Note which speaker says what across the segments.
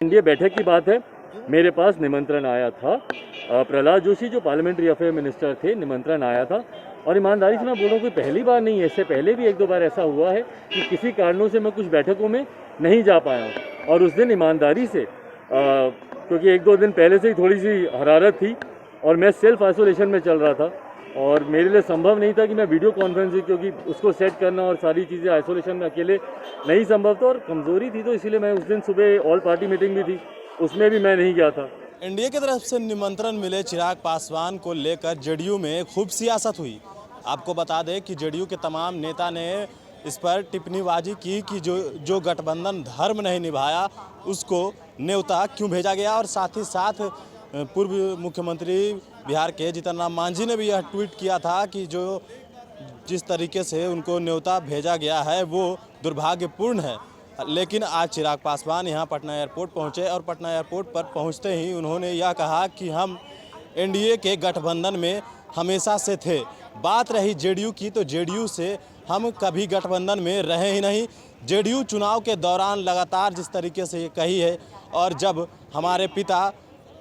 Speaker 1: NDA बैठक की बात है, मेरे पास निमंत्रण आया था। प्रहलाद जोशी जो पार्लियामेंट्री अफेयर मिनिस्टर थे, निमंत्रण आया था। और ईमानदारी से मैं बोल रहा हूँ कि पहली बार नहीं, इससे पहले भी एक दो बार ऐसा हुआ है कि किसी कारणों से मैं कुछ बैठकों में नहीं जा पाया हूँ। और उस दिन ईमानदारी से क्योंकि एक दो दिन पहले से ही थोड़ी सी हरारत थी और मैं सेल्फ आइसोलेशन में चल रहा था और मेरे लिए संभव नहीं था कि मैं वीडियो कॉन्फ्रेंसिंग, क्योंकि उसको सेट करना और सारी चीज़ें आइसोलेशन में अकेले नहीं संभव था और कमज़ोरी थी, तो इसीलिए मैं उस दिन सुबह ऑल पार्टी मीटिंग भी थी, उसमें भी मैं नहीं गया था।
Speaker 2: एनडीए की तरफ से निमंत्रण मिले चिराग पासवान को लेकर जेडीयू में खूब सियासत हुई। आपको बता दें कि जेडीयू के तमाम नेता ने इस पर टिप्पणीबाजी की कि जो गठबंधन धर्म नहीं निभाया उसको न्योता क्यों भेजा गया। और साथ ही साथ पूर्व मुख्यमंत्री बिहार के जीतन राम मांझी ने भी यह ट्वीट किया था कि जिस तरीके से उनको न्योता भेजा गया है वो दुर्भाग्यपूर्ण है। लेकिन आज चिराग पासवान यहाँ पटना एयरपोर्ट पहुँचे और पटना एयरपोर्ट पर पहुँचते ही उन्होंने यह कहा कि हम एनडीए के गठबंधन में हमेशा से थे। बात रही जेडीयू की, तो जेडीयू से हम कभी गठबंधन में रहे ही नहीं। जेडीयू चुनाव के दौरान लगातार जिस तरीके से ये कही है, और जब हमारे पिता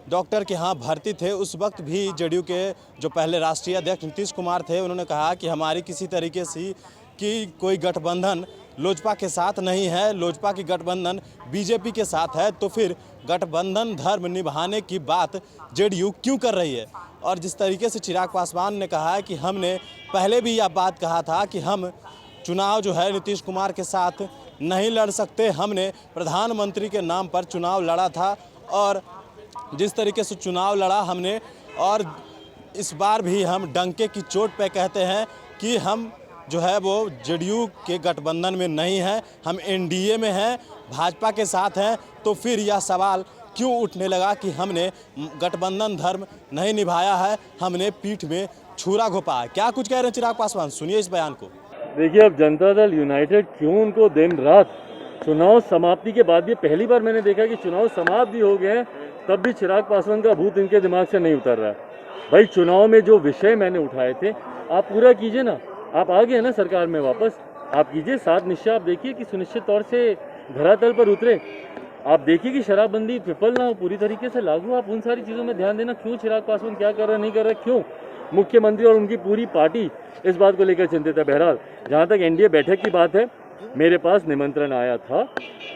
Speaker 2: डॉक्टर के यहाँ भर्ती थे उस वक्त भी जेडीयू के जो पहले राष्ट्रीय अध्यक्ष नीतीश कुमार थे, उन्होंने कहा कि हमारी किसी तरीके से कि कोई गठबंधन लोजपा के साथ नहीं है, लोजपा की गठबंधन बीजेपी के साथ है। तो फिर गठबंधन धर्म निभाने की बात जेडीयू क्यों कर रही है। और जिस तरीके से चिराग पासवान ने कहा है कि हमने पहले भी यह बात कहा था कि हम चुनाव जो है नीतीश कुमार के साथ नहीं लड़ सकते, हमने प्रधानमंत्री के नाम पर चुनाव लड़ा था और जिस तरीके से चुनाव लड़ा हमने, और इस बार भी हम डंके की चोट पे कहते हैं कि हम जो है वो जेडीयू के गठबंधन में नहीं है, हम एनडीए में हैं, भाजपा के साथ हैं। तो फिर यह सवाल क्यों उठने लगा कि हमने गठबंधन धर्म नहीं निभाया है, हमने पीठ में छुरा घोपा है। क्या कुछ कह रहे हैं चिराग पासवान, सुनिए इस बयान को।
Speaker 1: देखिए, अब जनता दल यूनाइटेड क्यों उनको दिन रात चुनाव समाप्ति के बाद भी, पहली बार मैंने देखा कि चुनाव समाप्त भी हो गए हैं तब भी चिराग पासवान का भूत इनके दिमाग से नहीं उतर रहा है। भाई, चुनाव में जो विषय मैंने उठाए थे आप पूरा कीजिए ना, आप आ गए ना सरकार में वापस, आप कीजिए 7 निश्चय। आप देखिए कि सुनिश्चित तौर से धरातल पर उतरे। आप देखिए कि शराबबंदी विफल ना हो, पूरी तरीके से लागू। आप उन सारी चीज़ों में ध्यान देना। क्यों चिराग पासवान क्या कर रहा है, नहीं कर रहा है, क्यों मुख्यमंत्री और उनकी पूरी पार्टी इस बात को लेकर चिंतित है। बहरहाल, जहाँ तक एनडीए बैठक की बात है, मेरे पास निमंत्रण आया था।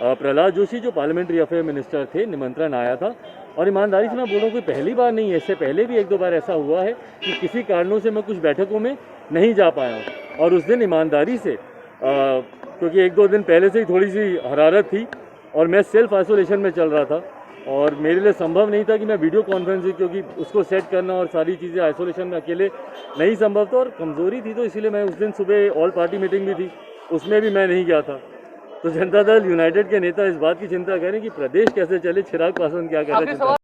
Speaker 1: प्रहलाद जोशी जो पार्लियामेंट्री अफेयर मिनिस्टर थे, निमंत्रण आया था। और ईमानदारी से मैं बोल रहा हूँ कि पहली बार नहीं, इससे पहले भी एक दो बार ऐसा हुआ है कि किसी कारणों से मैं कुछ बैठकों में नहीं जा पाया हूँ। और उस दिन ईमानदारी से क्योंकि एक दो दिन पहले से ही थोड़ी सी हरारत थी और मैं सेल्फ आइसोलेशन में चल रहा था और मेरे लिए संभव नहीं था कि मैं वीडियो कॉन्फ्रेंसिंग, क्योंकि उसको सेट करना और सारी चीज़ें आइसोलेशन में अकेले नहीं संभव था और कमज़ोरी थी, तो इसीलिए मैं उस दिन सुबह ऑल पार्टी मीटिंग भी थी, उसमें भी मैं नहीं गया था। तो जनता दल यूनाइटेड के नेता इस बात की चिंता करें कि प्रदेश कैसे चले, चिराग पासवान क्या कर रहे हैं।